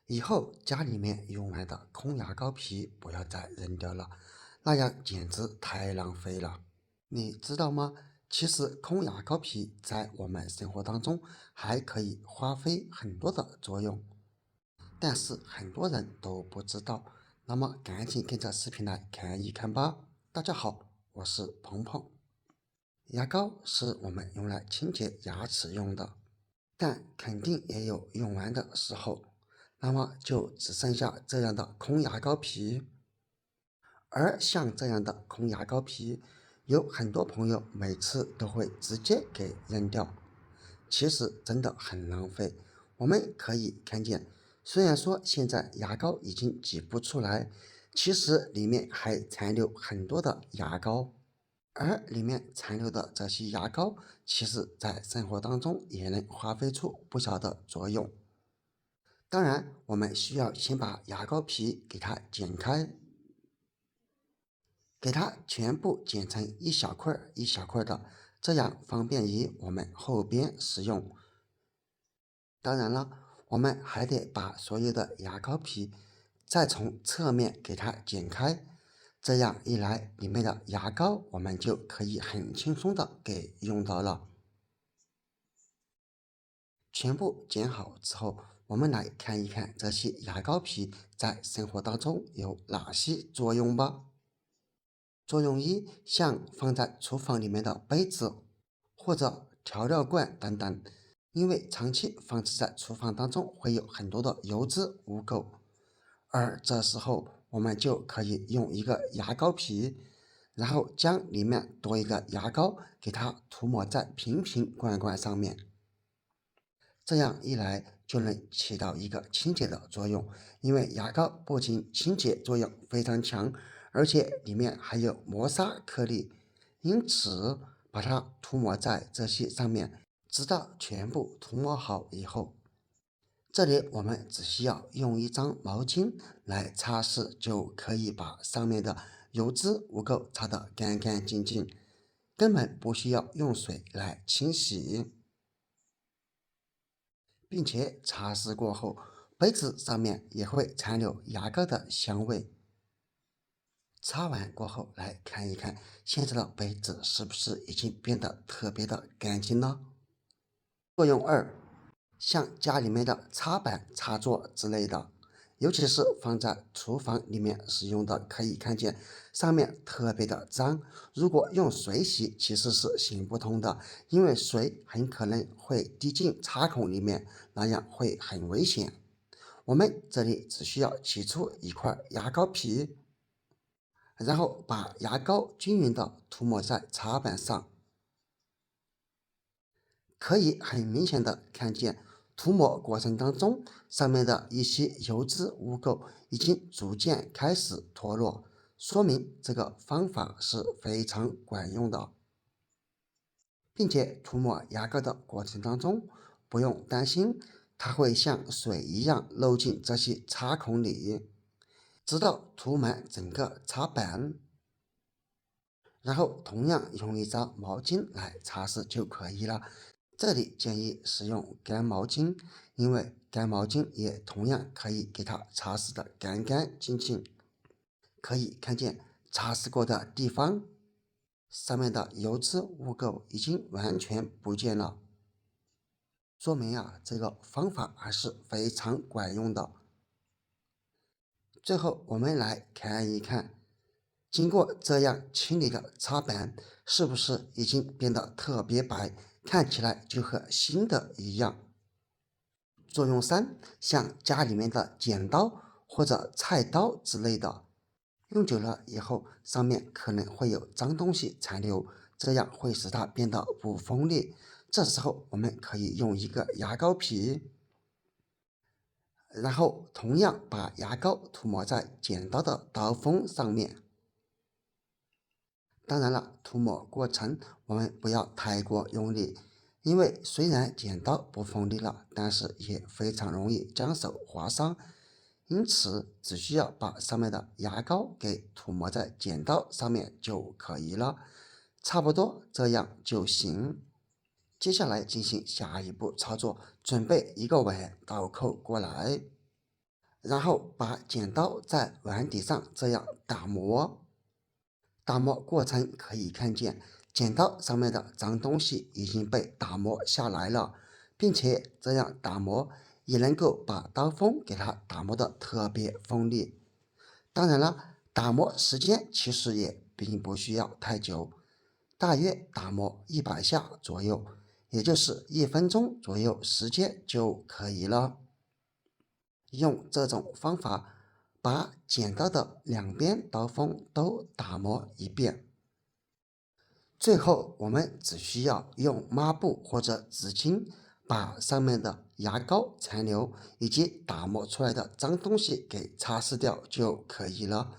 以后家里面用完的空牙膏皮不要再扔掉了，那样简直太浪费了。你知道吗？其实空牙膏皮在我们生活当中还可以发挥很多的作用，但是很多人都不知道。那么赶紧跟着视频来看一看吧。大家好，我是鹏鹏。牙膏是我们用来清洁牙齿用的，但肯定也有用完的时候，那么就只剩下这样的空牙膏皮。而像这样的空牙膏皮，有很多朋友每次都会直接给扔掉，其实真的很浪费。我们可以看见，虽然说现在牙膏已经挤不出来，其实里面还残留很多的牙膏。而里面残留的这些牙膏，其实在生活当中也能发挥出不小的作用。当然，我们需要先把牙膏皮给它剪开，给它全部剪成一小块一小块的，这样方便于我们后边使用。当然了，我们还得把所有的牙膏皮再从侧面给它剪开，这样一来，里面的牙膏我们就可以很轻松的给用到了。全部剪好之后，我们来看一看这些牙膏皮在生活当中有哪些作用吧。作用一，像放在厨房里面的杯子或者调料罐等等，因为长期放置在厨房当中会有很多的油脂污垢，而这时候我们就可以用一个牙膏皮，然后将里面多一个牙膏给它涂抹在瓶瓶罐罐上面。这样一来就能起到一个清洁的作用，因为牙膏不仅清洁作用非常强，而且里面还有磨砂颗粒，因此把它涂抹在这些上面，直到全部涂抹好以后，这里我们只需要用一张毛巾来擦拭，就可以把上面的油脂污垢擦得干干净净，根本不需要用水来清洗。并且擦拭过后，杯子上面也会残留牙膏的香味。擦完过后，来看一看现在的杯子是不是已经变得特别的干净了。作用二，像家里面的擦板、插座之类的，尤其是放在厨房里面使用的，可以看见上面特别的脏。如果用水洗，其实是行不通的，因为水很可能会滴进插孔里面，那样会很危险。我们这里只需要取出一块牙膏皮，然后把牙膏均匀的涂抹在插板上。可以很明显的看见，涂抹过程当中，上面的一些油脂污垢已经逐渐开始脱落，说明这个方法是非常管用的，并且涂抹牙膏的过程当中，不用担心它会像水一样漏进这些插孔里，直到涂满整个插板，然后同样用一张毛巾来擦拭就可以了。这里建议使用干毛巾，因为干毛巾也同样可以给它擦拭的干干净净。可以看见擦拭过的地方，上面的油脂污垢已经完全不见了，说明这个方法还是非常管用的。最后我们来看一看，经过这样清理的擦板，是不是已经变得特别白，看起来就和新的一样。作用三，像家里面的剪刀或者菜刀之类的，用久了以后，上面可能会有脏东西残留，这样会使它变得不锋利。这时候我们可以用一个牙膏皮，然后同样把牙膏涂抹在剪刀的刀锋上面。当然了，涂抹过程我们不要太过用力，因为虽然剪刀不锋利了，但是也非常容易将手划伤，因此只需要把上面的牙膏给涂抹在剪刀上面就可以了，差不多这样就行。接下来进行下一步操作，准备一个碗倒扣过来，然后把剪刀在碗底上这样打磨。打磨过程可以看见，剪刀上面的脏东西已经被打磨下来了，并且这样打磨也能够把刀锋给它打磨的特别锋利。当然了，打磨时间其实也并不需要太久，大约打磨100下左右，也就是1分钟左右时间就可以了。用这种方法把剪刀的两边刀锋都打磨一遍。最后，我们只需要用抹布或者纸巾把上面的牙膏残留以及打磨出来的脏东西给擦拭掉就可以了。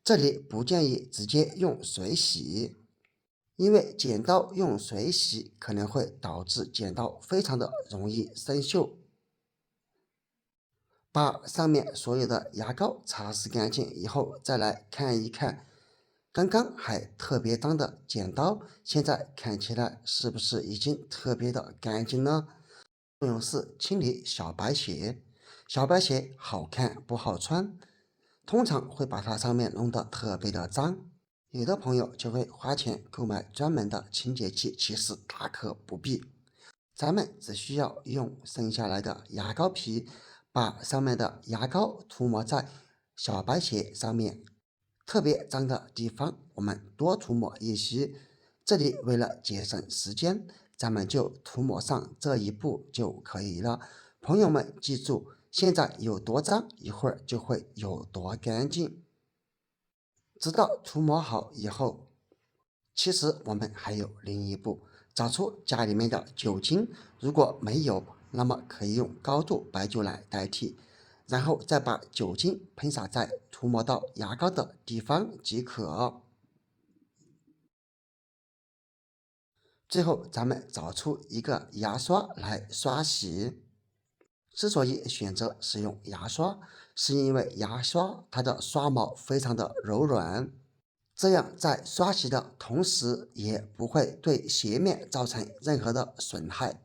这里不建议直接用水洗，因为剪刀用水洗可能会导致剪刀非常的容易生锈。把上面所有的牙膏擦拭干净以后，再来看一看刚刚还特别脏的剪刀，现在看起来是不是已经特别的干净呢？作用是清理小白鞋，小白鞋好看不好穿，通常会把它上面弄得特别的脏。有的朋友就会花钱购买专门的清洁剂，其实大可不必。咱们只需要用剩下来的牙膏皮，把上面的牙膏涂抹在小白鞋上面，特别脏的地方我们多涂抹一些。这里为了节省时间，咱们就涂抹上这一步就可以了。朋友们记住，现在有多脏，一会儿就会有多干净。直到涂抹好以后，其实我们还有另一步，找出家里面的酒精，如果没有，那么可以用高度白酒来代替，然后再把酒精喷洒在涂抹到牙膏的地方即可。最后，咱们找出一个牙刷来刷洗。之所以选择使用牙刷，是因为牙刷它的刷毛非常的柔软。这样在刷洗的同时，也不会对鞋面造成任何的损害。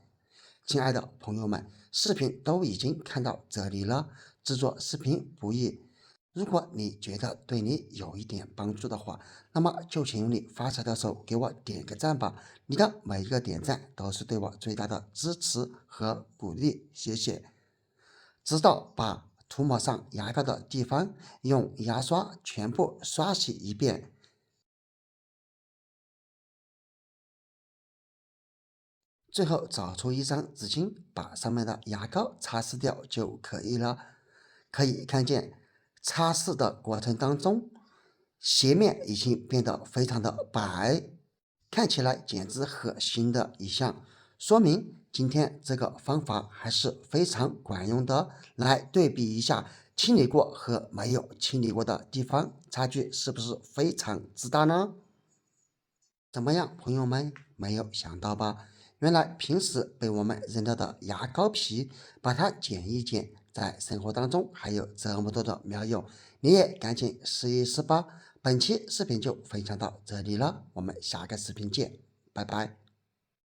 亲爱的朋友们，视频都已经看到这里了，制作视频不易。如果你觉得对你有一点帮助的话，那么就请用你发财的手给我点个赞吧。你的每一个点赞都是对我最大的支持和鼓励，谢谢。直到把涂抹上牙膏的地方用牙刷全部刷洗一遍。最后找出一张纸巾，把上面的牙膏擦拭掉就可以了。可以看见，擦拭的过程当中，鞋面已经变得非常的白，看起来简直和新的一样，说明今天这个方法还是非常管用的。来对比一下，清理过和没有清理过的地方，差距是不是非常之大呢？怎么样，朋友们，没有想到吧？原来平时被我们扔掉的牙膏皮，把它剪一剪，在生活当中还有这么多的妙用，你也赶紧试一试吧。本期视频就分享到这里了，我们下个视频见，拜拜。